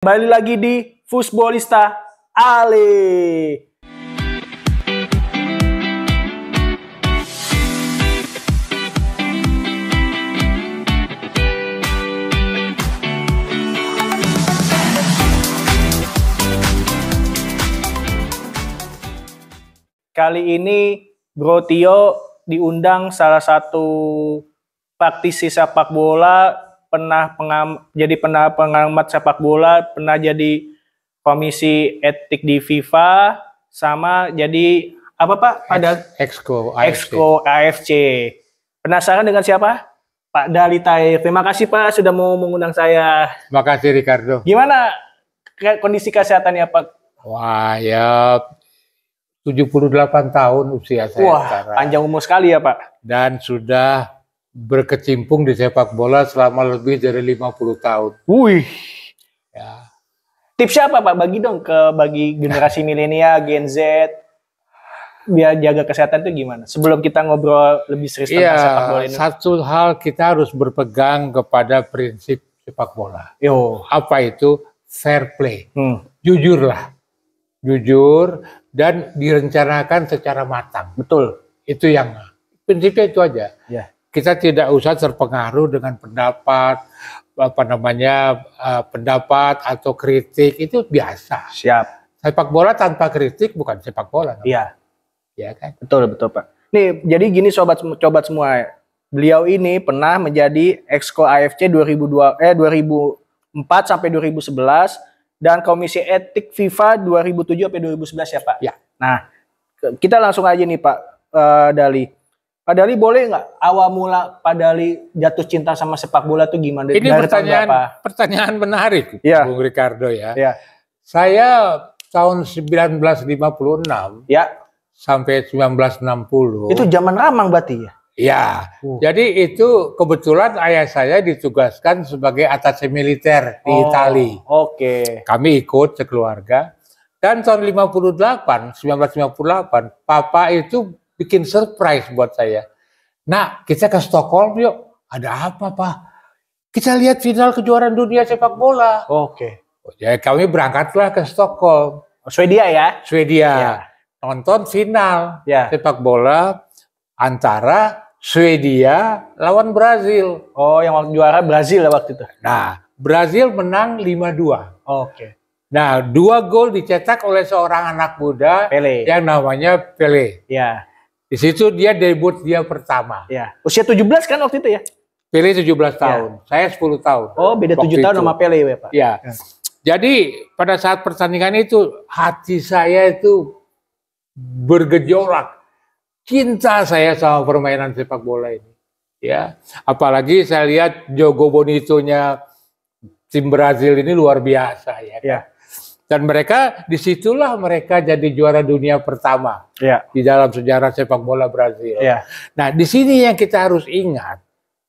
Kembali lagi di Fusbolista Ale. Kali ini Bro Tio diundang salah satu praktisi sepak bola, pernah pengamat sepak bola, pernah jadi komisi etik di FIFA, sama jadi apa Pak? Exco AFC. Penasaran dengan siapa? Pak Dali Tahir. Terima kasih Pak sudah mau mengundang saya. Terima kasih Ricardo. Gimana kondisi kesehatannya Pak? Wah ya 78 tahun usia saya. Wah, sekarang. Panjang umur sekali ya Pak. Dan sudah berkecimpung di sepak bola selama lebih dari 50 tahun. Wih. Ya. Tipsnya apa Pak? Bagi generasi milenial, Gen Z, biar jaga kesehatan itu gimana? Sebelum kita ngobrol lebih serius tentang sepak bola ini. Satu hal kita harus berpegang kepada prinsip sepak bola. Apa itu? Fair play. Jujurlah. Jujur dan direncanakan secara matang. Betul. Itu yang prinsipnya itu aja. Ya. Kita tidak usah terpengaruh dengan pendapat atau kritik, itu biasa. Siap. Sepak bola tanpa kritik bukan sepak bola. Iya. Ya kan? Betul Pak. Nih, jadi gini sobat semua. Beliau ini pernah menjadi Exco AFC 2004 sampai 2011 dan Komisi Etik FIFA 2007 sampai 2011 ya Pak. Ya. Nah, kita langsung aja nih Pak Dali. Pak Dali, boleh nggak awal mula Pak Dali jatuh cinta sama sepak bola tuh gimana? Ini pertanyaan menarik, ya. Bung Ricardo ya. Ya. Saya tahun 1956 ya. sampai 1960. Itu zaman Ramang berarti ya? Ya. Jadi itu kebetulan ayah saya ditugaskan sebagai attaché militer di Itali. Oke. Kami ikut sekeluarga. Dan tahun 1958, Papa itu bikin surprise buat saya. Nah, kita ke Stockholm yuk. Ada apa, Pak? Kita lihat final kejuaraan dunia sepak bola. Oke. Ya, kami berangkatlah ke Stockholm. Swedia ya? Swedia. Ya. Nonton final sepak bola antara Swedia lawan Brazil. Oh, yang waktu juara Brazil ya waktu itu? Nah, Brazil menang 5-2. Oke. Nah, 2 gol dicetak oleh seorang anak muda Pele. yang namanya Pele. Ya. Di situ dia debut dia pertama. Ya. Usia 17 kan waktu itu ya? Pele 17 tahun, saya 10 tahun. Oh, beda 7 tahun sama Pele ya Pak? Ya. Jadi pada saat pertandingan itu hati saya itu bergejolak. Cinta saya sama permainan sepak bola ini. Ya. Apalagi saya lihat Jogo Bonitonya tim Brazil ini luar biasa ya. Ya. Dan disitulah mereka jadi juara dunia pertama di dalam sejarah sepak bola Brazil. Ya. Nah, di sini yang kita harus ingat,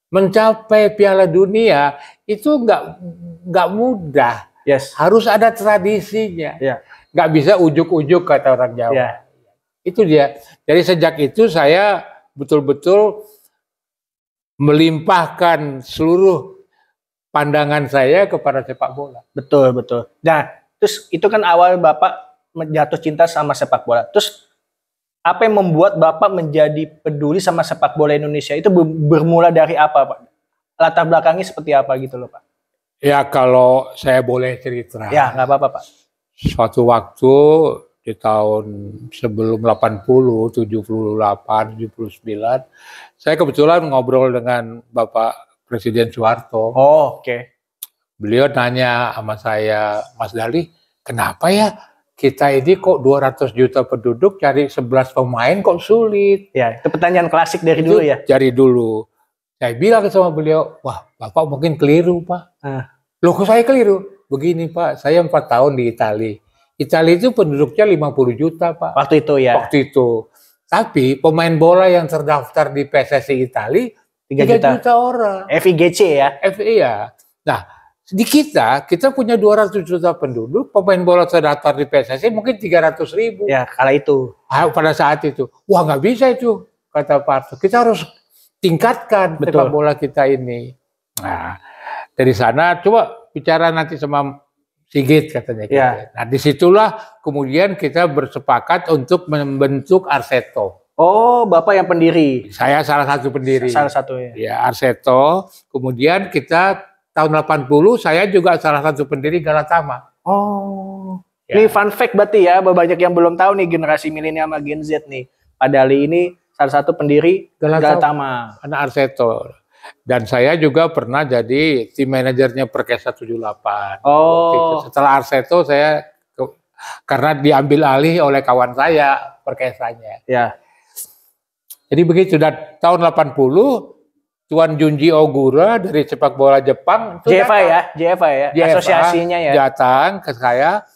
mencapai Piala Dunia itu nggak mudah. Yes. Harus ada tradisinya. Ya. Nggak bisa ujuk-ujuk kata orang Jawa. Ya. Itu dia. Jadi sejak itu saya betul-betul melimpahkan seluruh pandangan saya kepada sepak bola. Betul. Nah, terus itu kan awal Bapak jatuh cinta sama sepak bola. Terus apa yang membuat Bapak menjadi peduli sama sepak bola Indonesia? Itu bermula dari apa Pak? Latar belakangnya seperti apa gitu loh Pak? Ya kalau saya boleh cerita. Ya nggak apa-apa Pak. Suatu waktu di tahun sebelum 80, 78, 79, saya kebetulan ngobrol dengan Bapak Presiden Soeharto. Oh, oke. Beliau nanya sama saya, Mas Dali, kenapa ya kita ini kok 200 juta penduduk cari 11 pemain kok sulit? Ya, itu pertanyaan klasik dari dulu ya? Dari dulu. Saya bilang sama beliau, wah Bapak mungkin keliru Pak. Loh kok saya keliru? Begini Pak, saya 4 tahun di Itali. Itali itu penduduknya 50 juta Pak. Waktu itu ya? Waktu itu. Tapi pemain bola yang terdaftar di PSSI Itali 3 juta orang. FIGC ya? Iya. Nah, di kita punya 200 juta penduduk, pemain bola terdaftar di PSSI mungkin 300.000. Ya, kala itu. Pada saat itu. Wah, nggak bisa itu, kata Pak Harto. Kita harus tingkatkan sepak bola kita ini. Nah, dari sana coba bicara nanti sama Sigit katanya. Ya. Nah disitulah kemudian kita bersepakat untuk membentuk Arseto. Oh, Bapak yang pendiri. Saya salah satu pendiri. Salah satu ya. Ya, Arseto. Kemudian kita tahun 80 saya juga salah satu pendiri Galatama. Oh. Ya. Ini fun fact berarti ya, banyak yang belum tahu nih generasi milenial sama Gen Z nih. Pak Dali ini salah satu pendiri Galatama. Anak Arseto. Dan saya juga pernah jadi tim manajernya Perkesa 78. Oh. Setelah Arseto saya karena diambil alih oleh kawan saya Perkesanya. Ya. Jadi begitu, dan tahun 80 Tuan Junji Ogura dari sepak bola Jepang JFI ya, asosiasinya ya. Datang ke saya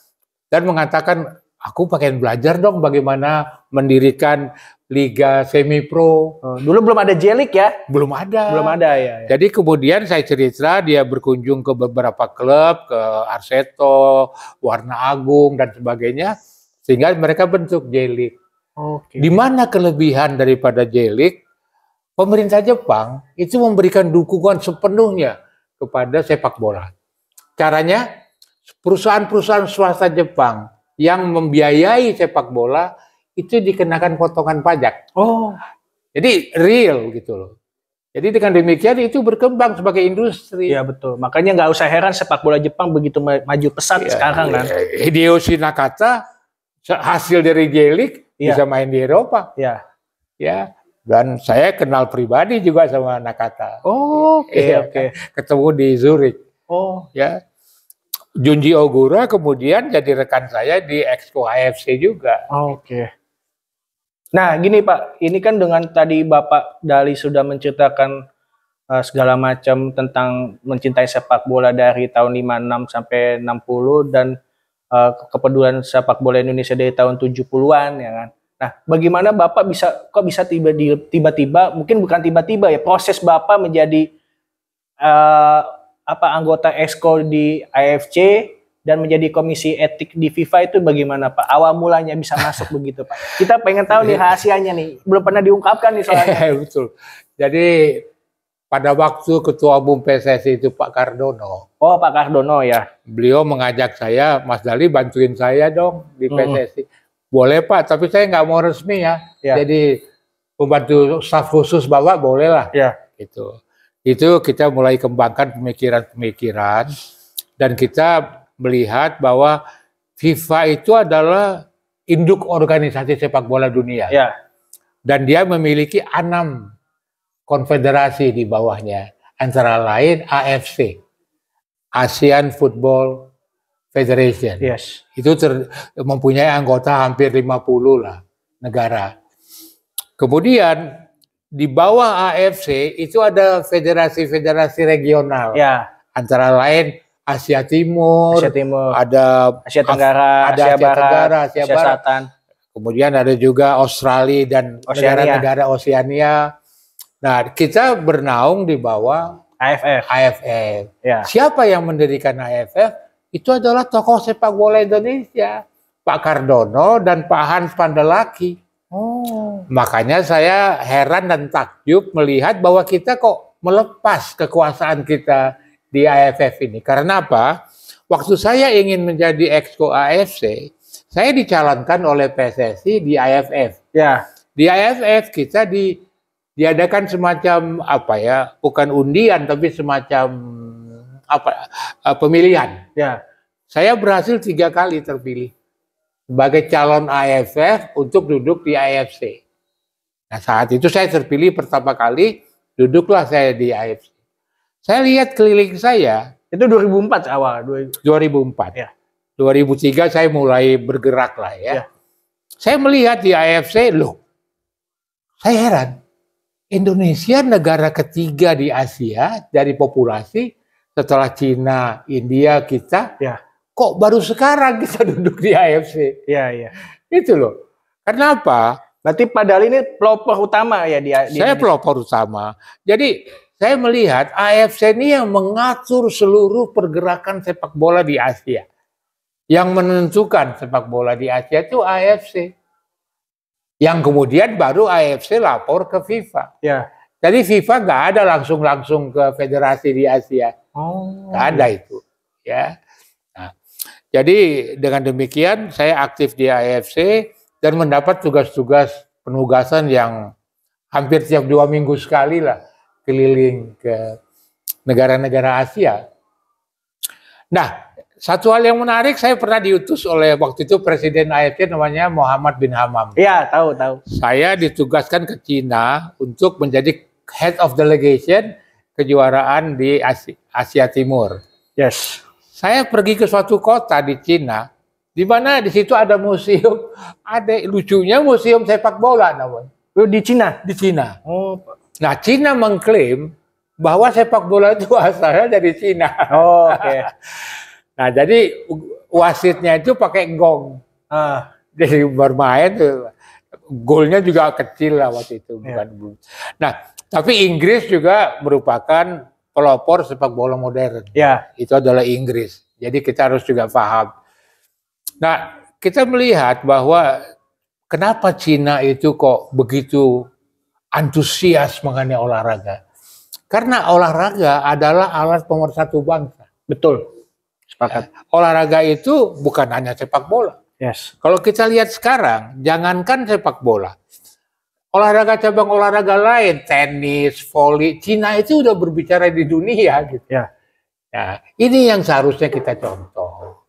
dan mengatakan, aku pengen belajar dong bagaimana mendirikan Liga Semi Pro. Dulu belum ada J-League ya? Belum ada. Belum ada ya. Jadi kemudian saya cerita, dia berkunjung ke beberapa klub, ke Arseto, Warna Agung dan sebagainya, sehingga mereka bentuk J-League. Okay. Di mana kelebihan daripada J-League? Pemerintah Jepang itu memberikan dukungan sepenuhnya kepada sepak bola. Caranya, perusahaan-perusahaan swasta Jepang yang membiayai sepak bola itu dikenakan potongan pajak. Oh, jadi real gitu loh. Jadi dengan demikian itu berkembang sebagai industri. Iya betul. Makanya nggak usah heran sepak bola Jepang begitu maju pesat sekarang kan. Hideyoshi Nakata hasil dari J-League bisa main di Eropa. Ya. Ya. Dan saya kenal pribadi juga sama Nakata. Oh, oke. Ketemu di Zurich. Oh, ya. Junji Ogura kemudian jadi rekan saya di Exco AFC juga. Oke. Nah, gini Pak, ini kan dengan tadi Bapak Dali sudah menceritakan segala macam tentang mencintai sepak bola dari tahun 56 sampai 60 dan kepedulian sepak bola Indonesia dari tahun 70-an ya kan. Nah, bagaimana Bapak bisa tiba-tiba, mungkin bukan tiba-tiba ya, proses Bapak menjadi anggota Exco di AFC dan menjadi komisi etik di FIFA itu bagaimana Pak? Awal mulanya bisa masuk begitu Pak. Kita pengen tahu nih rahasianya nih, belum pernah diungkapkan nih soalnya. Betul. Jadi pada waktu Ketua Umum PSSI itu Pak Cardono. Oh, Pak Cardono ya. Beliau mengajak saya, Mas Dali bantuin saya dong di PSSI. Boleh Pak, tapi saya nggak mau resmi ya. Jadi pembantu staf khusus Bapak boleh lah. Ya. Gitu. Itu kita mulai kembangkan pemikiran-pemikiran dan kita melihat bahwa FIFA itu adalah induk organisasi sepak bola dunia. Ya. Dan dia memiliki 6 konfederasi di bawahnya, antara lain AFC, Asian Football Federation. Yes. Itu mempunyai anggota hampir 50 lah negara. Kemudian di bawah AFC itu ada federasi-federasi regional. Ya. Antara lain Asia Timur, ada Asia Tenggara, ada Asia Barat, Asia Selatan. Kemudian ada juga Australia dan negara-negara Oseania. Nah, kita bernaung di bawah AFF. Ya. Siapa yang mendirikan AFF? Itu adalah tokoh sepak bola Indonesia, Pak Cardono dan Pak Hans Pandelaki. Oh. Makanya saya heran dan takjub melihat bahwa kita kok melepas kekuasaan kita di AFF ini. Karena apa? Waktu saya ingin menjadi Exco AFC, saya dicalonkan oleh PSSI di AFF. Ya. Di AFF kita diadakan semacam bukan undian tapi semacam pemilihan. Ya. Saya berhasil 3 kali terpilih sebagai calon AFF untuk duduk di AFC. Nah, saat itu saya terpilih pertama kali, duduklah saya di AFC. Saya lihat keliling saya. Itu 2004 awal. 2004. Ya. 2003 saya mulai bergerak lah ya. Saya melihat di AFC, loh, saya heran. Indonesia negara ketiga di Asia dari populasi setelah Cina, India, kita. Ya. Kok baru sekarang kita duduk di AFC? Iya. Itu loh. Kenapa? Berarti Pak Dali ini pelopor utama ya dia. Saya pelopor utama. Jadi saya melihat AFC ini yang mengatur seluruh pergerakan sepak bola di Asia. Yang menentukan sepak bola di Asia itu AFC. Yang kemudian baru AFC lapor ke FIFA. Ya. Jadi FIFA nggak ada langsung ke federasi di Asia. Oh. Nggak ada itu. Ya. Nah, Jadi dengan demikian saya aktif di AFC dan mendapat tugas-tugas penugasan yang hampir tiap 2 minggu sekali lah keliling ke negara-negara Asia. Nah, satu hal yang menarik, saya pernah diutus oleh waktu itu Presiden AFC namanya Mohammed bin Hammam. Iya, tahu. Saya ditugaskan ke Cina untuk menjadi head of delegation kejuaraan di Asia Timur. Yes. Saya pergi ke suatu kota di Cina, di mana di situ ada museum, ada lucunya museum sepak bola namanya. Di Cina? Di Cina. Oh. Nah, Cina mengklaim bahwa sepak bola itu asalnya dari Cina. Oh, oke. Nah, jadi wasitnya itu pakai gong. Jadi bermain, golnya juga kecil lah waktu itu. Bukan. Nah, tapi Inggris juga merupakan pelopor sepak bola modern. Ya. Itu adalah Inggris. Jadi kita harus juga paham. Nah, kita melihat bahwa kenapa Cina itu kok begitu antusias mengenai olahraga. Karena olahraga adalah alat pemersatu bangsa. Betul. Sepakat. Olahraga itu bukan hanya sepak bola. Yes. Kalau kita lihat sekarang, jangankan sepak bola. Olahraga cabang olahraga lain, tenis, voli, Cina itu udah berbicara di dunia gitu. Ya. Nah, ini yang seharusnya kita contoh.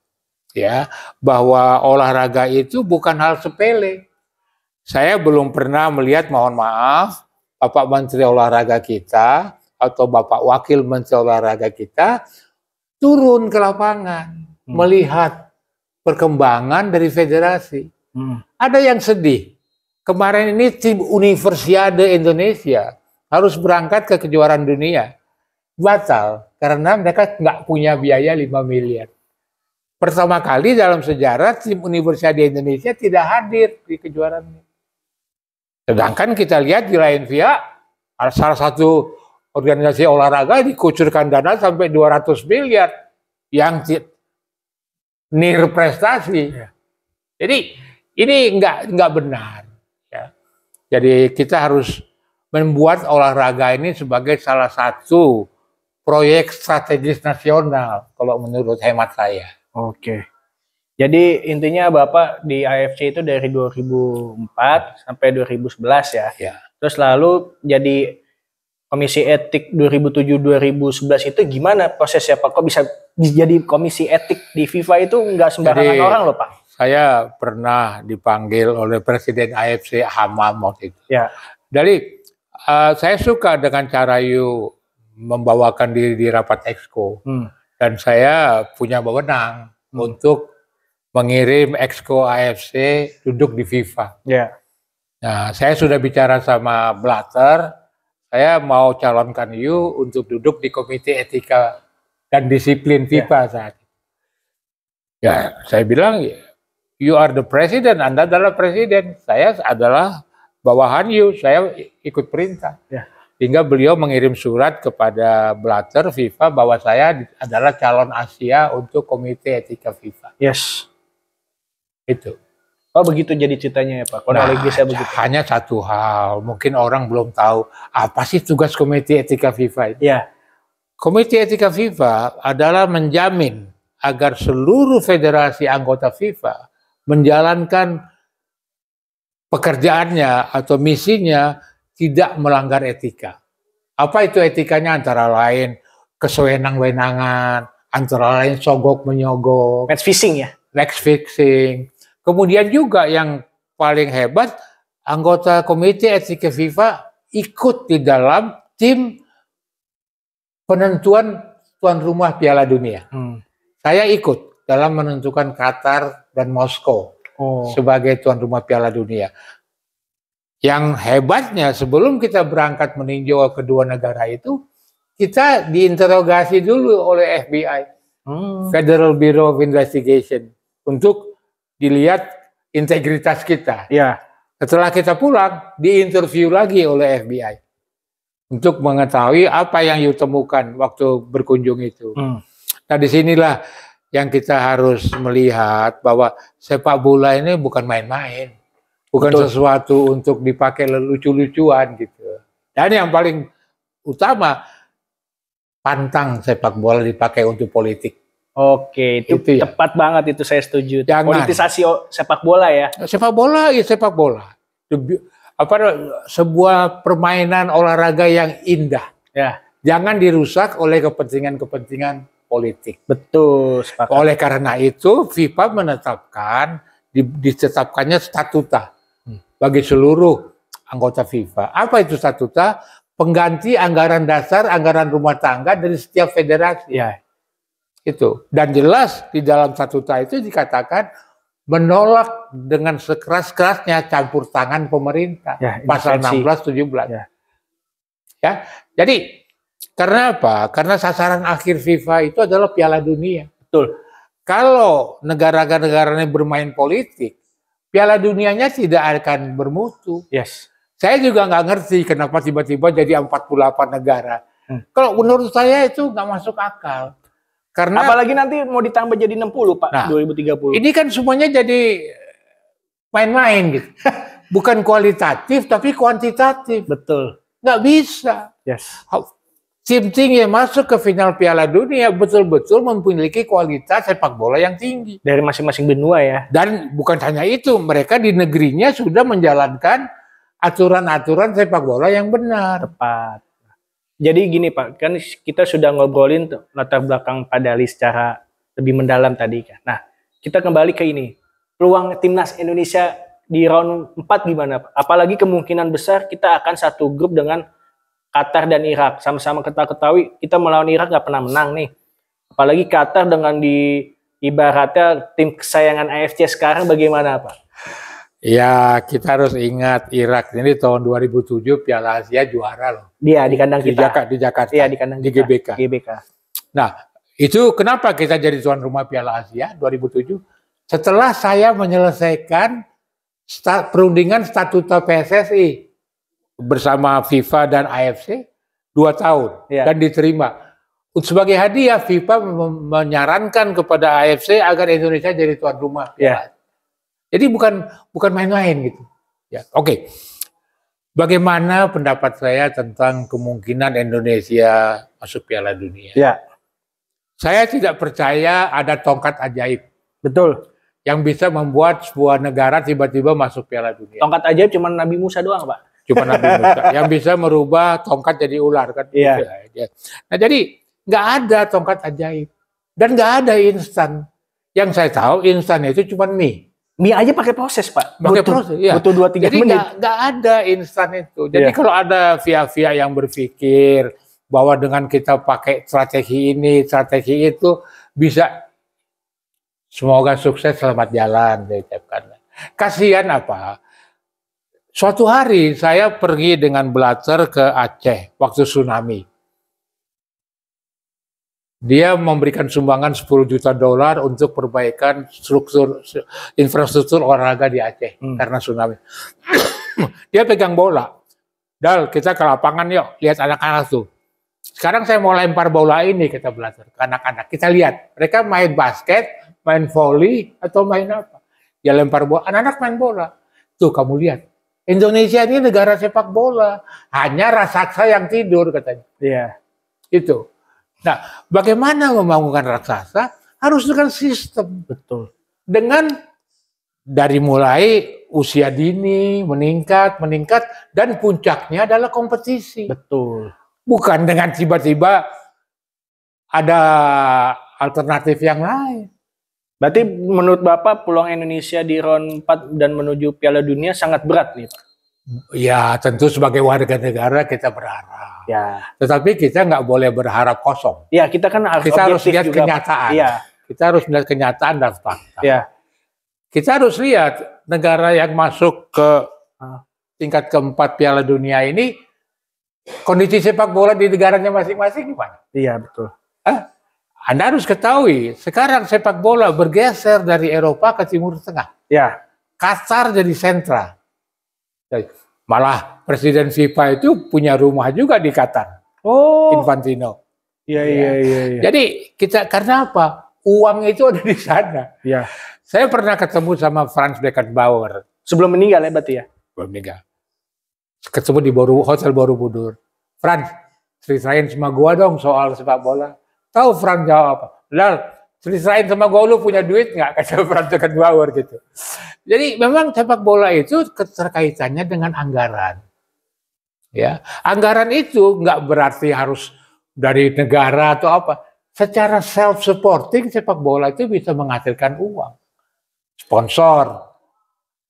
Ya, bahwa olahraga itu bukan hal sepele. Saya belum pernah melihat, mohon maaf, Bapak Menteri Olahraga kita atau Bapak Wakil Menteri Olahraga kita turun ke lapangan melihat perkembangan dari federasi. Ada yang sedih. Kemarin ini tim Universiade Indonesia harus berangkat ke kejuaraan dunia. Batal karena mereka nggak punya biaya 5 miliar. Pertama kali dalam sejarah tim Universiade Indonesia tidak hadir di kejuaraan ini. Sedangkan kita lihat di lain pihak, salah satu organisasi olahraga dikucurkan dana sampai 200 miliar yang nir prestasi. Jadi ini nggak benar. Ya. Jadi kita harus membuat olahraga ini sebagai salah satu proyek strategis nasional kalau menurut hemat saya. Oke. Jadi intinya Bapak di AFC itu dari 2004 sampai 2011 ya. Terus lalu jadi Komisi Etik 2007-2011 itu gimana prosesnya Pak? Kok bisa jadi komisi etik di FIFA itu nggak sembarangan orang loh Pak? Saya pernah dipanggil oleh Presiden AFC Hammam waktu itu. Ya. Jadi saya suka dengan cara you membawakan diri di rapat exco. Dan saya punya wewenang untuk mengirim exco AFC duduk di FIFA. Ya. Nah, saya sudah bicara sama Blatter, saya mau calonkan you untuk duduk di Komite Etika dan Disiplin FIFA saat itu. Ya, saya bilang, you are the president, Anda adalah presiden, saya adalah bawahan you, saya ikut perintah. Ya. Hingga beliau mengirim surat kepada Blatter FIFA bahwa saya adalah calon Asia untuk Komite Etika FIFA. Yes. Itu. Oh begitu jadi ceritanya ya Pak? Kronologisnya begitu. Hanya satu hal, mungkin orang belum tahu apa sih tugas Komite Etika FIFA itu. Ya. Komite Etika FIFA adalah menjamin agar seluruh federasi anggota FIFA menjalankan pekerjaannya atau misinya tidak melanggar etika. Apa itu etikanya? Antara lain kesewenang-wenangan, antara lain sogok menyogok, Match fixing ya? match fixing. Kemudian juga yang paling hebat, anggota Komite Etika FIFA ikut di dalam tim penentuan tuan rumah Piala Dunia. Saya ikut dalam menentukan Qatar dan Moskow sebagai tuan rumah Piala Dunia. Yang hebatnya sebelum kita berangkat meninjau kedua negara itu, kita diinterogasi dulu oleh FBI, Federal Bureau of Investigation, untuk dilihat integritas kita. Ya. Setelah kita pulang, diinterview lagi oleh FBI untuk mengetahui apa yang you temukan waktu berkunjung itu. Nah, disinilah yang kita harus melihat bahwa sepak bola ini bukan main-main, bukan sesuatu untuk dipakai lucu-lucuan gitu. Dan yang paling utama, pantang sepak bola dipakai untuk politik. Oke, itu ya. tepat banget, itu saya setuju. Jangan. Politisasi sepak bola ya. Sepak bola ya sepak bola. Sebuah permainan olahraga yang indah. Ya. Jangan dirusak oleh kepentingan-kepentingan politik. Betul, sepakat. Oleh karena itu FIFA menetapkan ditetapkannya statuta bagi seluruh anggota FIFA. Apa itu statuta? Pengganti anggaran dasar, anggaran rumah tangga dari setiap federasi. Ya. Itu. Dan jelas di dalam statuta itu dikatakan menolak dengan sekeras-kerasnya campur tangan pemerintah. Ya, pasal 16-17. Ya. Ya. Jadi karena apa? Karena sasaran akhir FIFA itu adalah Piala Dunia. Betul. Kalau negara-negaranya bermain politik, Piala Dunianya tidak akan bermutu. Yes. Saya juga nggak ngerti kenapa tiba-tiba jadi 48 negara. Kalau menurut saya itu nggak masuk akal. Karena apalagi nanti mau ditambah jadi 60 Pak, nah, 2030. Ini kan semuanya jadi main-main gitu. Bukan kualitatif tapi kuantitatif. Betul. Nggak bisa. Yes. Tim-tim yang masuk ke final Piala Dunia betul-betul memiliki kualitas sepak bola yang tinggi. Dari masing-masing benua ya. Dan bukan hanya itu, mereka di negerinya sudah menjalankan aturan-aturan sepak bola yang benar. Tepat. Jadi gini Pak, kan kita sudah ngobrolin latar belakang Padali secara lebih mendalam tadi kan. Nah, kita kembali ke ini. Peluang timnas Indonesia di round 4 gimana Pak? Apalagi kemungkinan besar kita akan satu grup dengan Qatar dan Irak. Sama-sama kita ketahui kita melawan Irak nggak pernah menang nih. Apalagi Qatar dengan ibaratnya tim kesayangan AFC sekarang bagaimana Pak? Ya, kita harus ingat Irak ini tahun 2007 Piala Asia juara loh. Dia di kandang kita. Di Jakarta. Iya, di kandang di kita. GBK. Nah, itu kenapa kita jadi tuan rumah Piala Asia 2007? Setelah saya menyelesaikan perundingan statuta PSSI bersama FIFA dan AFC 2 tahun dan diterima. Sebagai hadiah FIFA menyarankan kepada AFC agar Indonesia jadi tuan rumah. Jadi bukan main-main gitu. Ya, oke. Bagaimana pendapat saya tentang kemungkinan Indonesia masuk Piala Dunia? Ya. Saya tidak percaya ada tongkat ajaib. Betul. Yang bisa membuat sebuah negara tiba-tiba masuk Piala Dunia. Tongkat ajaib cuma Nabi Musa doang, Pak. Cuma Nabi Musa. Yang bisa merubah tongkat jadi ular kan? Iya. Nah jadi nggak ada tongkat ajaib dan nggak ada instan. Yang saya tahu instan itu cuma mie. Mie aja pakai proses, Pak. Pakai proses, ya. Butuh 2-3 menit. Jadi nggak ada instan itu. Jadi kalau ada pihak-pihak yang berpikir bahwa dengan kita pakai strategi ini, strategi itu bisa, semoga sukses, selamat jalan. Kasihan apa? Suatu hari saya pergi dengan belajar ke Aceh waktu tsunami. Dia memberikan sumbangan $10 juta untuk perbaikan infrastruktur olahraga di Aceh karena tsunami. Dia pegang bola. Dal, kita ke lapangan yuk, lihat anak-anak tuh. Sekarang saya mau lempar bola ini, kita belajar ke anak-anak. Kita lihat, mereka main basket, main volley, atau main apa. Dia lempar bola, anak-anak main bola. Tuh kamu lihat, Indonesia ini negara sepak bola. Hanya raksasa yang tidur katanya. Iya. Itu. Nah, bagaimana membangunkan raksasa? Harus dengan sistem. Betul. Dengan dari mulai usia dini, meningkat, dan puncaknya adalah kompetisi. Betul. Bukan dengan tiba-tiba ada alternatif yang lain. Berarti menurut Bapak peluang Indonesia di round 4 dan menuju Piala Dunia sangat berat nih Pak? Ya tentu sebagai warga negara kita berharap. Ya. Tetapi kita nggak boleh berharap kosong. Ya kita kan harus lihat juga, kenyataan. Ya. Kita harus melihat kenyataan dan fakta. Ya. Kita harus lihat negara yang masuk ke tingkat keempat Piala Dunia ini, kondisi sepak bola di negaranya masing-masing gimana? Iya betul. Anda harus ketahui, sekarang sepak bola bergeser dari Eropa ke Timur Tengah. Ya. Qatar jadi sentra. Malah Presiden FIFA itu punya rumah juga di Qatar. Oh. Infantino. Iya. Jadi kita karena apa? Uang itu ada di sana. Iya. Saya pernah ketemu sama Franz Beckenbauer. Sebelum meninggal ya berarti ya? Belum meninggal. Ketemu di Hotel Borobudur. Franz, ceritain sama gua dong soal sepak bola. Tahu Franz jawab apa? Lal, Diserahin sama gue, lu punya duit nggak? Kata Franz Beckenbauer gitu. Jadi memang sepak bola itu keterkaitannya dengan anggaran. Ya, anggaran itu nggak berarti harus dari negara atau apa. Secara self-supporting sepak bola itu bisa menghasilkan uang. Sponsor,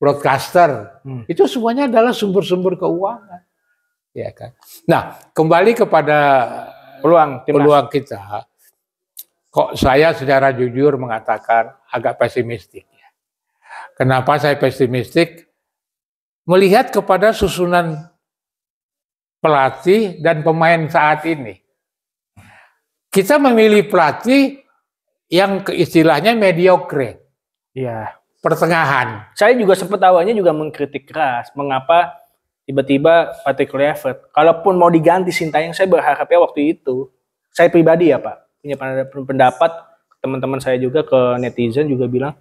broadcaster, itu semuanya adalah sumber-sumber keuangan. Ya kan. Nah, kembali kepada peluang kita. Kok saya secara jujur mengatakan agak pesimistik. Kenapa saya pesimistik? Melihat kepada susunan pelatih dan pemain saat ini. Kita memilih pelatih yang istilahnya mediocre. Iya. Pertengahan. Saya juga sempat awalnya juga mengkritik keras. Mengapa tiba-tiba Patrick Kluivert? Kalaupun mau diganti Sintayong, saya berharapnya waktu itu. Saya pribadi ya Pak. Punya pendapat, teman-teman saya juga ke netizen juga bilang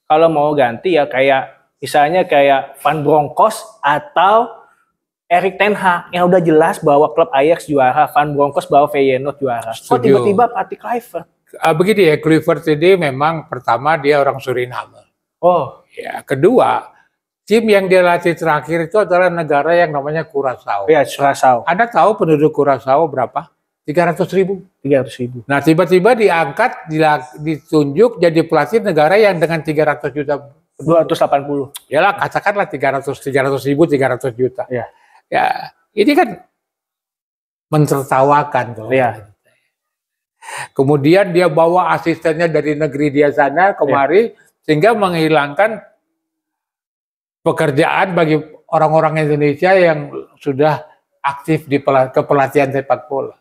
kalau mau ganti ya kayak misalnya kayak Van Bronckhorst atau Erik ten Hag yang udah jelas bahwa klub Ajax juara, Van Bronckhorst bawa Feyenoord juara. Kok tiba-tiba Patrick Kluivert? Begini ya, Kluivert ini memang pertama dia orang Suriname. Oh, ya. Kedua, tim yang dia latih terakhir itu adalah negara yang namanya Curaçao. Iya, Curaçao. Anda tahu penduduk Curaçao berapa? 300.000. 300.000. Nah, tiba-tiba diangkat, ditunjuk jadi pelatih negara yang dengan 300 juta. 280. Yalah, katakanlah 300 ribu, 300 juta. Ya. Ya, ini kan mentertawakan. Ya. Kemudian dia bawa asistennya dari negeri dia sana kemari, sehingga menghilangkan pekerjaan bagi orang-orang Indonesia yang sudah aktif di kepelatihan sepak bola.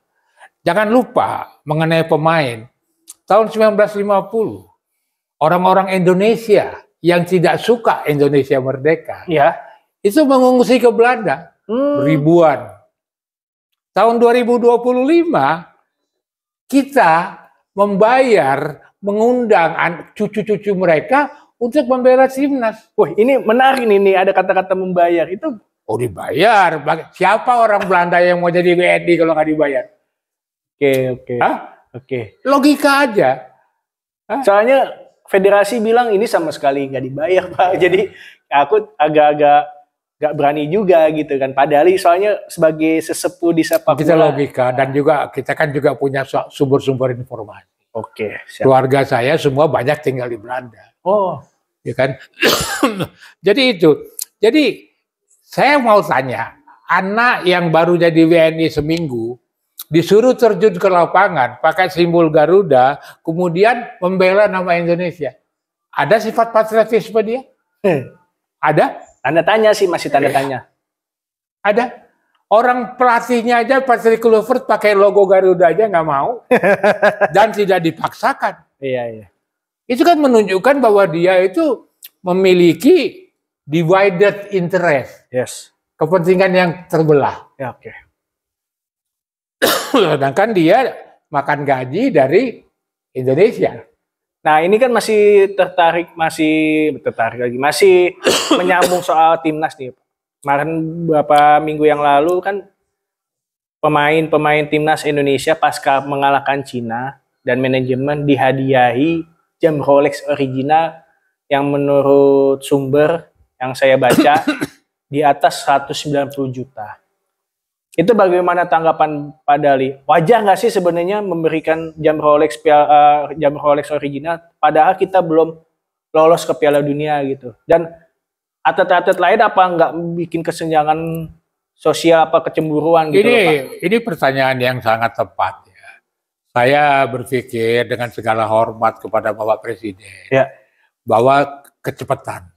Jangan lupa mengenai pemain. Tahun 1950, orang-orang Indonesia yang tidak suka Indonesia merdeka, itu mengungsi ke Belanda, ribuan. Tahun 2025, kita mengundang cucu-cucu mereka untuk membela timnas. Wah, ini menarik nih, ada kata-kata membayar itu. Oh, dibayar. Siapa orang Belanda yang mau jadi WNI kalau nggak dibayar? Oke. Logika aja. Soalnya federasi bilang ini sama sekali nggak dibayar, Pak. Jadi aku agak-agak nggak berani juga gitu kan. Padahal soalnya sebagai sesepuh di sepak bola. Kita logika dan juga kita kan juga punya sumber-sumber informasi. Oke. Siap. Keluarga saya semua banyak tinggal di Belanda. Oh, ya kan. Jadi itu. Jadi saya mau tanya, anak yang baru jadi WNI seminggu disuruh terjun ke lapangan pakai simbol Garuda, kemudian membela nama Indonesia. Ada sifat patriotisme dia? Ada? Tanda tanya sih, masih tanda tanya. Ada. Orang pelatihnya aja Patrick Kluivert pakai logo Garuda aja nggak mau dan tidak dipaksakan. Iya. Itu kan menunjukkan bahwa dia itu memiliki divided interest. Yes. Kepentingan yang terbelah. Ya, oke. Sedangkan dia makan gaji dari Indonesia. Nah, ini kan masih tertarik lagi, masih menyambung soal timnas nih. Kemarin beberapa minggu yang lalu kan pemain timnas Indonesia pasca mengalahkan Cina dan manajemen dihadiahi jam Rolex original yang menurut sumber yang saya baca di atas 190 juta. Itu bagaimana tanggapan Pak Dali? Wajar nggak sih sebenarnya memberikan jam Rolex original, padahal kita belum lolos ke Piala Dunia gitu. Dan atlet-atlet lain apa nggak bikin kesenjangan sosial, apa kecemburuan gitu? Ini pertanyaan yang sangat tepat ya. Saya berpikir dengan segala hormat kepada Bapak Presiden, bahwa kecepatan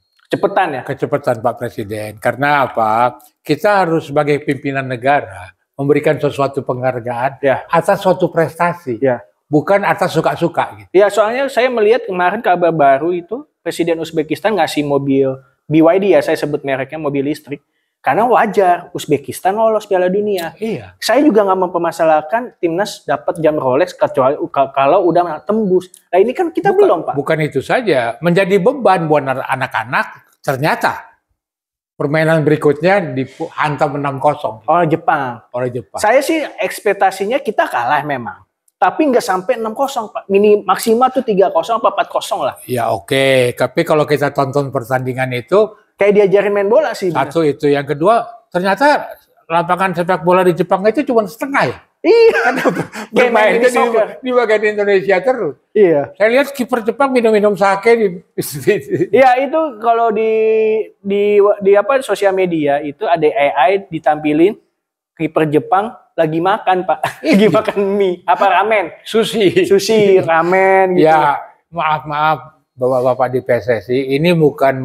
Pak Presiden. Karena apa? Kita harus sebagai pimpinan negara memberikan sesuatu penghargaan atas suatu prestasi, bukan atas suka-suka. Gitu. Ya, soalnya saya melihat kemarin kabar baru itu Presiden Uzbekistan ngasih mobil BYD, ya saya sebut mereknya, mobil listrik. Karena wajar Uzbekistan lolos Piala Dunia. Iya. Saya juga nggak mempermasalahkan timnas dapat jam Rolex kecuali kalau udah tembus. Nah ini kan kita belum, Pak. Bukan itu saja, menjadi beban buat anak-anak. Ternyata permainan berikutnya dihantam 6-0 oleh Jepang. Oleh Jepang. Saya sih ekspektasinya kita kalah memang. tapi nggak sampai 6-0 Pak. Maksimal tuh 3-0 apa 4-0 lah. Ya oke, tapi kalau kita tonton pertandingan itu kayak diajarin main bola sih. Satu bener. Itu, yang kedua ternyata lapangan sepak bola di Jepang itu cuma setengah ya. Iya. Bermainnya di bagian Indonesia terus. Iya. Saya lihat kiper Jepang minum-minum sake di. Iya itu kalau di apa sosial media itu ada AI ditampilin kiper Jepang lagi makan Pak, lagi makan mie, apa ramen, sushi, ramen gitu. Ya maaf bapak-bapak di PSSI ini bukan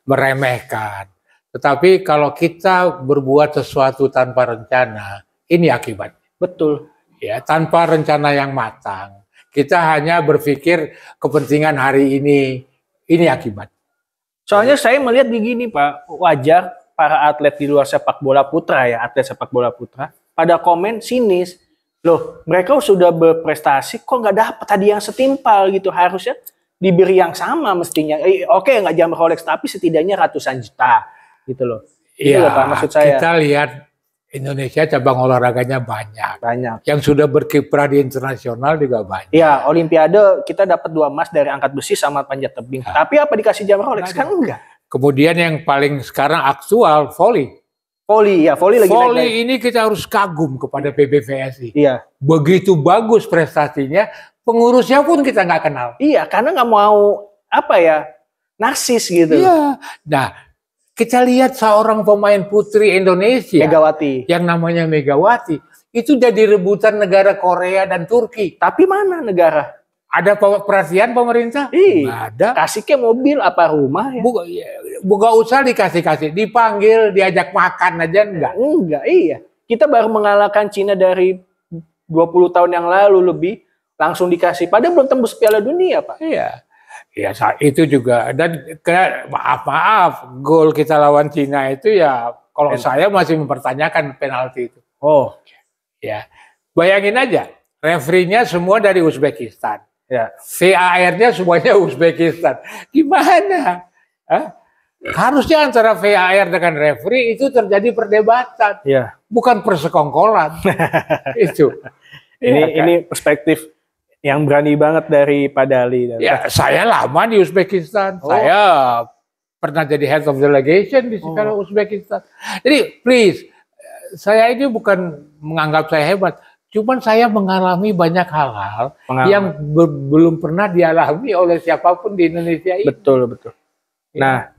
meremehkan, tetapi kalau kita berbuat sesuatu tanpa rencana, ini akibat. Betul. Ya tanpa rencana yang matang, kita hanya berpikir kepentingan hari ini akibat. Soalnya saya melihat begini Pak, wajar para atlet di luar sepak bola putra ya, atlet sepak bola putra, pada komen sinis, loh mereka sudah berprestasi kok nggak dapat tadi yang setimpal gitu, harusnya diberi yang sama mestinya. Oke nggak jam Rolex tapi setidaknya ratusan juta gitu loh. Iya Pak maksud saya. Kita lihat Indonesia cabang olahraganya banyak. Yang sudah berkiprah di internasional juga banyak. Iya Olimpiade kita dapat 2 emas dari angkat besi sama panjat tebing. Nah. Tapi apa dikasih jam Rolex kan enggak. Kemudian yang paling sekarang aktual volley. Volley lagi volley ini kita harus kagum kepada PBVSI. Iya. Begitu bagus prestasinya, pengurusnya pun kita nggak kenal. Iya, karena nggak mau apa ya narsis gitu. Iya. Nah, kita lihat seorang pemain putri Indonesia, Megawati, yang namanya Megawati, itu jadi rebutan negara Korea dan Turki. Tapi mana negara? Ada perhatian pemerintah? Nggak ada. Kasih ke mobil apa rumah ya? Bukan usah dikasih, dipanggil, diajak makan aja enggak. Enggak, iya. Kita baru mengalahkan Cina dari 20 tahun yang lalu lebih, langsung dikasih. Padahal belum tembus Piala Dunia, Pak. Iya. Ya itu juga. Dan maaf, gol kita lawan Cina itu ya, kalau saya masih mempertanyakan penalti itu. Oh. Ya. Bayangin aja, referee-nya semua dari Uzbekistan. Ya. VAR-nya semuanya Uzbekistan. Gimana? Harusnya antara VAR dengan referee itu terjadi perdebatan. Ya. Bukan persekongkolan. Itu. Ini perspektif yang berani banget dari Pak Dali. Ya, saya lama di Uzbekistan. Oh. Saya pernah jadi head of delegation di sekarang Uzbekistan. Jadi please, saya ini bukan menganggap saya hebat. Cuman saya mengalami banyak hal-hal yang belum pernah dialami oleh siapapun di Indonesia ini. Betul. Nah,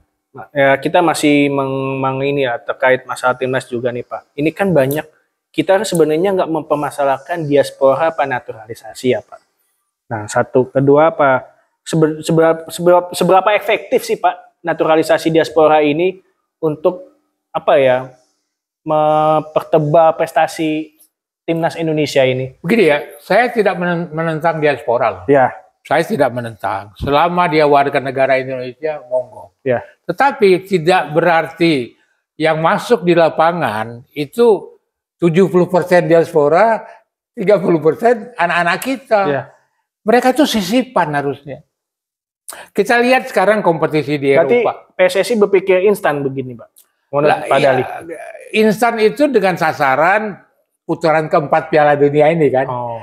ya, kita masih ini ya terkait masalah timnas juga nih Pak. Ini kan banyak, kita sebenarnya nggak mempermasalahkan diaspora apa naturalisasi ya Pak. Nah, kedua apa? Seberapa efektif sih Pak naturalisasi diaspora ini untuk apa ya mempertebal prestasi timnas Indonesia ini? Begini ya, saya tidak menentang diaspora loh. Ya. Saya tidak menentang. Selama dia warga negara Indonesia, monggo. Ya. Tetapi tidak berarti yang masuk di lapangan itu 70% diaspora, 30% anak-anak kita. Ya. Mereka itu sisipan harusnya. Kita lihat sekarang kompetisi di Eropa. PSSI berpikir instan begini, Pak. Instan itu dengan sasaran putaran keempat Piala Dunia ini kan. Oh.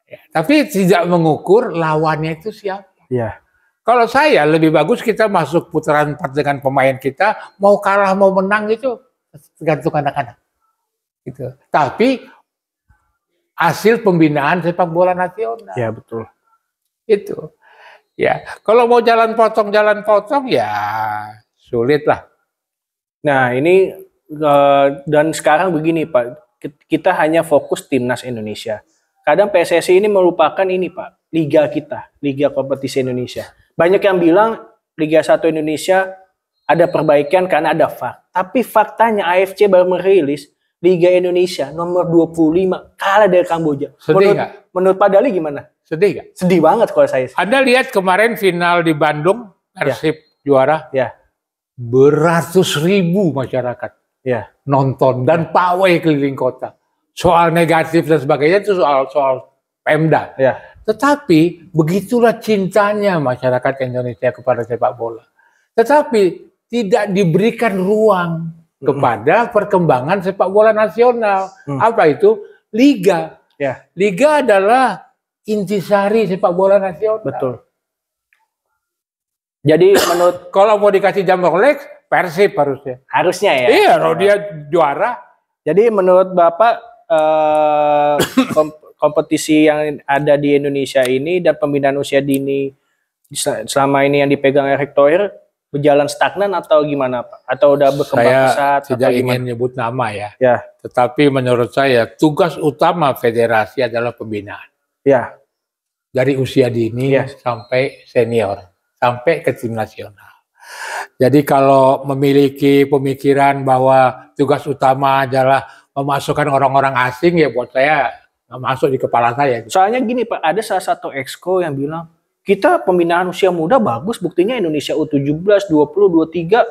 Ya, tapi tidak mengukur lawannya itu siapa. Ya. Kalau saya lebih bagus kita masuk putaran 4 dengan pemain kita, mau kalah mau menang itu tergantung anak-anak. Gitu. Tapi hasil pembinaan sepak bola nasional. Ya betul. Itu. Ya, kalau mau jalan potong ya sulit lah. Nah, ini dan sekarang begini Pak, kita hanya fokus timnas Indonesia. Kadang PSSI ini melupakan ini Pak, liga kita, liga kompetisi Indonesia. Banyak yang bilang Liga 1 Indonesia ada perbaikan karena ada VAR. Tapi faktanya AFC baru merilis Liga Indonesia nomor 25 kalah dari Kamboja. Sedih nggak? Menurut Pak Dali gimana? Sedih nggak? Sedih banget kalau saya. Anda lihat kemarin final di Bandung, Persib juara. Ya. Beratus ribu masyarakat nonton dan pawai keliling kota. Soal negatif dan sebagainya itu soal Pemda. Ya. Tetapi begitulah cintanya masyarakat Indonesia kepada sepak bola. Tetapi tidak diberikan ruang kepada perkembangan sepak bola nasional. Apa itu? Liga. Ya. Liga adalah intisari sepak bola nasional. Betul. Jadi menurut Kalau mau dikasih jam Rolex, Persib harusnya. harusnya ya. Iya, kalau dia juara. Jadi menurut Bapak kompetisi yang ada di Indonesia ini dan pembinaan usia dini selama ini yang dipegang Erick Thohir berjalan stagnan atau gimana Pak? Atau udah berkembang pesat? Saya tidak ingin nyebut nama ya. Ya. Tetapi menurut saya tugas utama federasi adalah pembinaan. Ya. Dari usia dini sampai senior, sampai ke tim nasional. Jadi kalau memiliki pemikiran bahwa tugas utama adalah memasukkan orang-orang asing, ya buat saya nggak masuk di kepala saya. Soalnya gini Pak, ada salah satu exco yang bilang, kita pembinaan usia muda bagus, buktinya Indonesia U17, 20, 23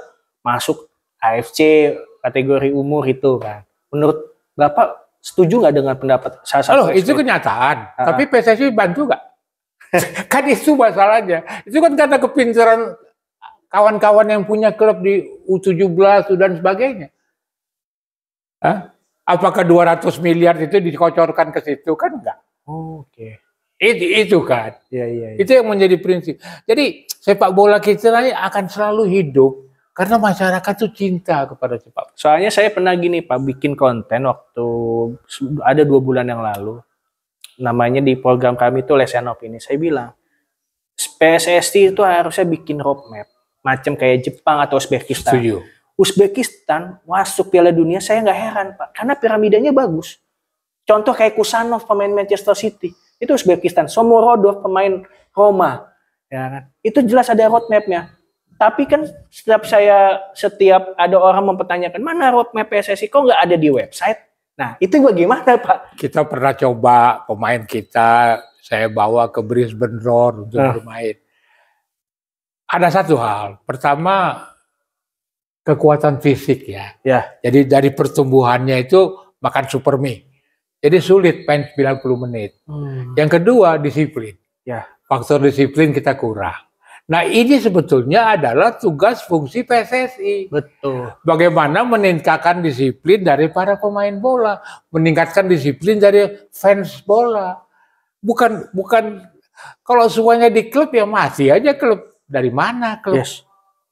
masuk AFC kategori umur itu kan. Menurut Bapak setuju nggak dengan pendapat salah satu itu kenyataan, tapi PSSI bantu nggak? Kan itu masalahnya. Itu kan karena kepintaran kawan-kawan yang punya klub di U17 dan sebagainya. Apakah 200 miliar itu dikocorkan ke situ? Kan enggak. Oke. Itu kan. Iya. Itu yang menjadi prinsip. Jadi sepak bola kita ini akan selalu hidup karena masyarakat tuh cinta kepada sepak bola. Soalnya saya pernah gini Pak, bikin konten waktu ada 2 bulan yang lalu. Namanya di program kami itu Lesson of ini. Saya bilang, PSSI itu harusnya bikin roadmap. Macam kayak Jepang atau Uzbekistan. Setuju. Uzbekistan masuk Piala Dunia, saya nggak heran Pak. Karena piramidanya bagus. Contoh kayak Kusanov, pemain Manchester City. Itu Uzbekistan. Shomurodov, pemain Roma. Ya kan? Itu jelas ada roadmap-nya. Tapi kan setiap ada orang mempertanyakan, mana roadmap PSSI, kok nggak ada di website? Nah, itu bagaimana Pak? Kita pernah coba pemain kita, saya bawa ke Brisbane Roar untuk bermain. Ada satu hal, pertama kekuatan fisik ya. Jadi dari pertumbuhannya itu makan super mie. Jadi sulit main 90 menit. Yang kedua disiplin. Faktor disiplin kita kurang. Nah ini sebetulnya adalah tugas fungsi PSSI. Betul. Bagaimana meningkatkan disiplin dari para pemain bola, meningkatkan disiplin dari fans bola. Bukan kalau semuanya di klub ya masih aja klub. Dari mana klub? Yes.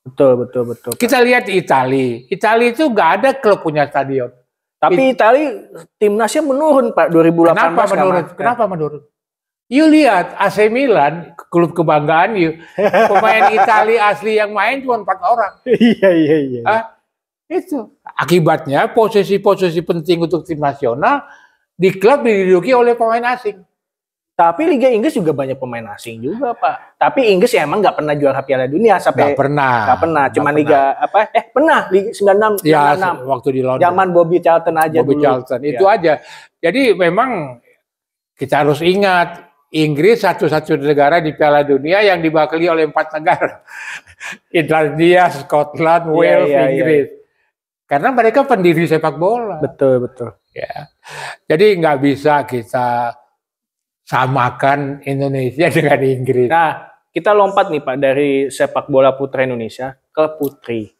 Betul. Kita lihat Italia. Italia itu nggak ada klub punya stadion. Tapi Italia timnasnya menurun Pak 2018. Kenapa menurun? Kenapa menurun? You lihat AC Milan, klub kebanggaan you. Pemain Italia asli yang main cuma 4 orang. Iya. Itu akibatnya posisi-posisi penting untuk tim nasional di klub diduduki oleh pemain asing. Tapi Liga Inggris juga banyak pemain asing juga Pak. Tapi Inggris ya emang nggak pernah juara Piala Dunia sampai. Nggak pernah. Cuma Liga apa? Pernah Liga 96. Ya, waktu di London. Zaman Bobby Charlton aja Bobby dulu. Charlton itu aja. Jadi memang kita harus ingat. Inggris satu-satunya negara di Piala Dunia yang diwakili oleh 4 negara. Irlandia, Scotland, Wales, Inggris. Karena mereka pendiri sepak bola. Betul. Ya. Jadi nggak bisa kita samakan Indonesia dengan Inggris. Nah, kita lompat nih Pak dari sepak bola putra Indonesia ke putri.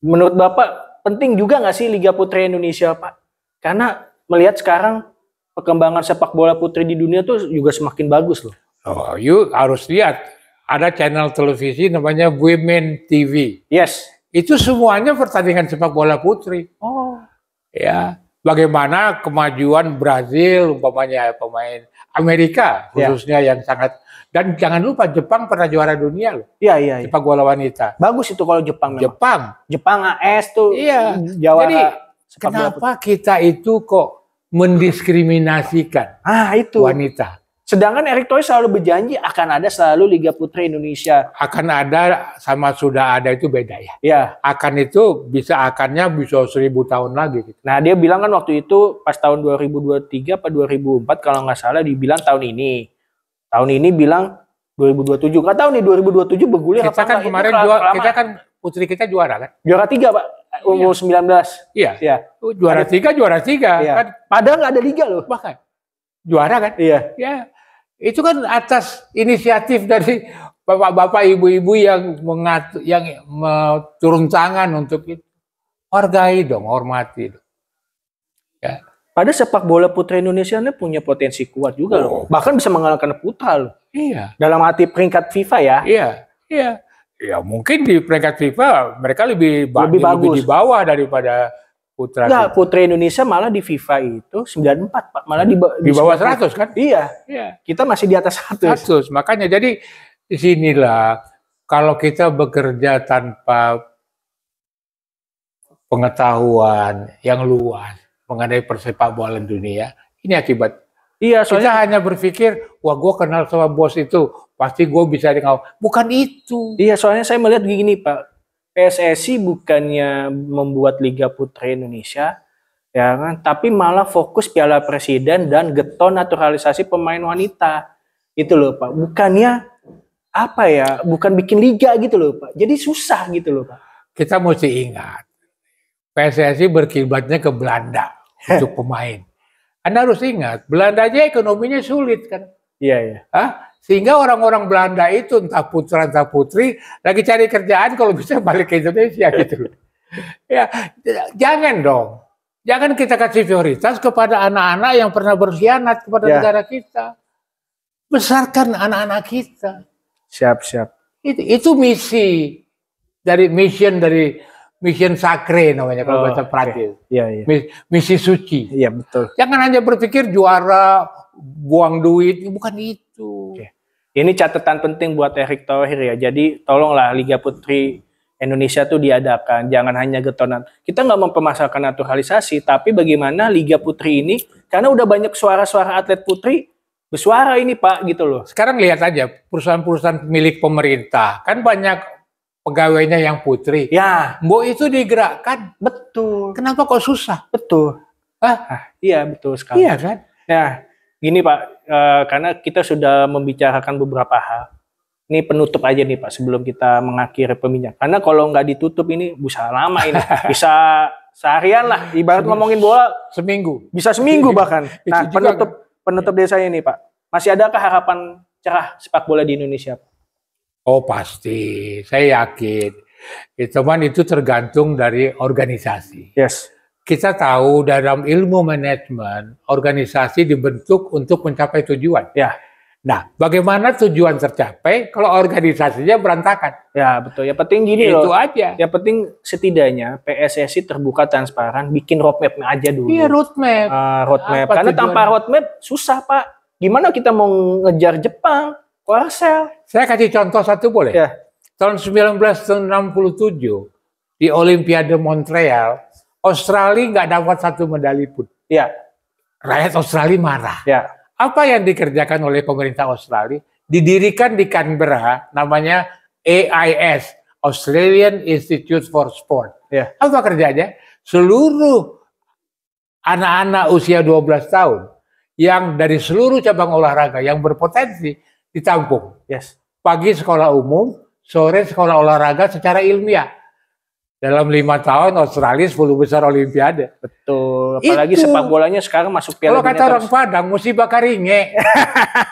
Menurut Bapak penting juga nggak sih Liga Putri Indonesia Pak? Karena melihat sekarang perkembangan sepak bola putri di dunia tuh juga semakin bagus loh. Oh, you harus lihat ada channel televisi namanya Women TV. Yes. Itu semuanya pertandingan sepak bola putri. Oh. Ya, bagaimana kemajuan Brazil, umpamanya pemain Amerika khususnya yang sangat, dan jangan lupa Jepang pernah juara dunia loh. Iya. Sepak bola wanita. Bagus itu kalau Jepang memang. Jepang AS tuh. Iya. Jawara. Jadi kenapa kita itu kok mendiskriminasikan itu wanita? Sedangkan Erick Thohir selalu berjanji akan ada selalu Liga Putri Indonesia. Akan ada sama sudah ada itu beda ya. Ya. Akan itu akannya bisa 1000 tahun lagi. Gitu. Nah dia bilang kan waktu itu pas tahun 2023 atau 2004 kalau nggak salah dibilang tahun ini. Tahun ini bilang 2027. Nggak tahu nih 2027 bergulir kita apa kan kemarin kita kan putri kita juara kan? Juara 3 Pak. Umur 19. Iya. Juara 3. Iya. Kan? Padahal nggak ada liga loh. Bahkan juara kan? Iya. Ya. Itu kan atas inisiatif dari bapak-bapak, ibu-ibu yang turun tangan untuk itu. Hargai dong, hormati. Ya. Padahal sepak bola putra Indonesia ini punya potensi kuat juga loh. Bahkan bisa mengalahkan putra loh. Iya. Dalam arti peringkat FIFA ya. Iya, iya. Ya mungkin di peringkat FIFA mereka lebih bagus di bawah daripada putra. Enggak, putra Indonesia malah di FIFA itu 94, Pak. Malah di bawah 100 kan? Iya. Iya. Kita masih di atas 100. Makanya jadi di sinilah kalau kita bekerja tanpa pengetahuan yang luas mengenai persepak bola dunia, ini akibat. Iya, soalnya kita hanya berpikir, wah gue kenal sama bos itu, pasti gue bisa ngawal. Bukan itu. Iya, soalnya saya melihat gini Pak, PSSI bukannya membuat Liga Putra Indonesia, ya kan, tapi malah fokus Piala Presiden dan getol naturalisasi pemain wanita. Itu loh Pak, bukannya apa ya, bukan bikin liga gitu loh Pak. Jadi susah gitu loh Pak. Kita mesti ingat, PSSI berkiblatnya ke Belanda untuk pemain. Anda harus ingat, Belanda aja ekonominya sulit kan. Iya, iya. Sehingga orang-orang Belanda itu entah putra entah putri lagi cari kerjaan kalau bisa balik ke Indonesia gitu. Ya, jangan dong. Jangan kita kasih prioritas kepada anak-anak yang pernah berkhianat kepada negara kita. Besarkan anak-anak kita. Siap, siap. Itu misi dari mission sakre namanya kalau bahasa Prancis. Iya, iya. Misi suci. Iya, betul. Jangan hanya berpikir juara, buang duit, bukan itu. Oke. Ini catatan penting buat Erick Thohir ya. Jadi tolonglah Liga Putri Indonesia tuh diadakan, jangan hanya getonan. Kita nggak mempermasalahkan naturalisasi, tapi bagaimana Liga Putri ini, karena udah banyak suara-suara atlet putri bersuara ini Pak, gitu loh. Sekarang lihat aja perusahaan-perusahaan milik pemerintah, kan banyak pegawainya yang putri. Ya, Mbok itu digerakkan. betul. Kenapa kok susah? Betul. Iya, betul sekali. Iya kan? Nah, gini Pak, karena kita sudah membicarakan beberapa hal. Ini penutup aja nih Pak, sebelum kita mengakhiri perbincangan. Karena kalau nggak ditutup ini bisa lama ini. Bisa seharian lah, ibarat ngomongin bola. Seminggu. Bisa seminggu bahkan. Nah, penutup dari saya ini Pak. Masih adakah harapan cerah sepak bola di Indonesia Pak? Oh pasti, saya yakin. Cuman itu tergantung dari organisasi. Yes. Kita tahu dalam ilmu manajemen, organisasi dibentuk untuk mencapai tujuan. Ya. Nah, bagaimana tujuan tercapai kalau organisasinya berantakan? Ya betul. Yang penting gini itu loh. aja. Yang penting setidaknya PSSI terbuka transparan, bikin roadmap-nya aja dulu. Iya roadmap. Roadmap. Karena tujuan? Tanpa roadmap susah Pak. Gimana kita mau ngejar Jepang? Korsel. Saya kasih contoh satu boleh? Ya. Tahun 1967 di Olimpiade Montreal, Australia nggak dapat satu medali pun. Ya. Rakyat Australia marah. Ya. Apa yang dikerjakan oleh pemerintah Australia? Didirikan di Canberra, namanya AIS, Australian Institute for Sport. Ya. Apa kerjanya? Seluruh anak-anak usia 12 tahun yang dari seluruh cabang olahraga yang berpotensi ditampung. Yes. Pagi sekolah umum, sore sekolah olahraga secara ilmiah. Dalam 5 tahun Australia 10 besar Olimpiade. Betul. Apalagi sepak bolanya sekarang masuk Piala Dunia. Kalau kata orang Padang, mesti bakar ringe.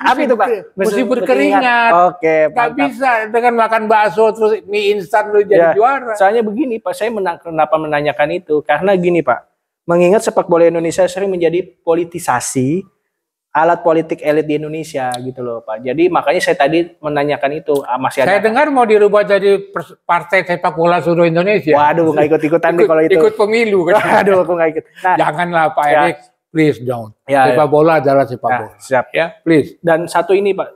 Apa itu Pak? Mesti berkeringat. Oke. Gak bisa dengan makan bakso terus mie instan lu jadi juara. Soalnya begini Pak, saya kenapa menanyakan itu? Karena gini Pak, mengingat sepak bola Indonesia sering menjadi politisasi, alat politik elit di Indonesia gitu loh Pak. Jadi makanya saya tadi menanyakan itu masih ada. Saya dengar mau dirubah jadi partai sepak bola seluruh Indonesia. Waduh, nggak ikut-ikutan nih kalau itu. Ikut pemilu kan. Waduh, aku nggak ikut. Nah, janganlah Pak Erick, please don't. Ya, sepak bola adalah sepak bola. Siap. Ya, please. Dan satu ini Pak,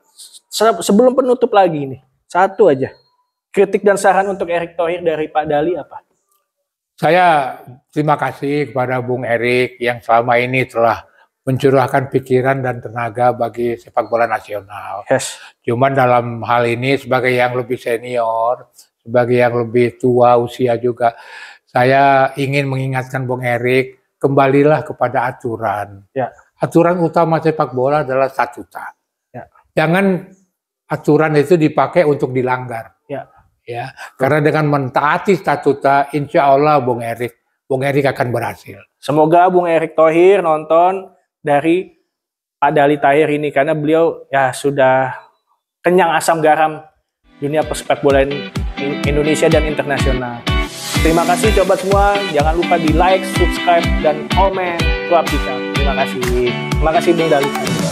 sebelum penutup lagi nih, satu aja. Kritik dan saran untuk Erick Thohir dari Pak Dali apa? Saya terima kasih kepada Bung Erick yang selama ini telah mencurahkan pikiran dan tenaga bagi sepak bola nasional. Yes. Cuman dalam hal ini sebagai yang lebih senior, sebagai yang lebih tua usia juga, saya ingin mengingatkan Bung Erick, kembalilah kepada aturan. Ya. Aturan utama sepak bola adalah statuta. Ya. Jangan aturan itu dipakai untuk dilanggar. Ya, karena dengan mentaati statuta, insya Allah Bung Erick akan berhasil. Semoga Bung Erick Thohir nonton dari Pak Dali Tahir ini karena beliau ya sudah kenyang asam garam dunia sepak bola Indonesia dan internasional. Terima kasih coba semua, jangan lupa di like, subscribe dan komen. Klub kita. Terima kasih Bung Dalu.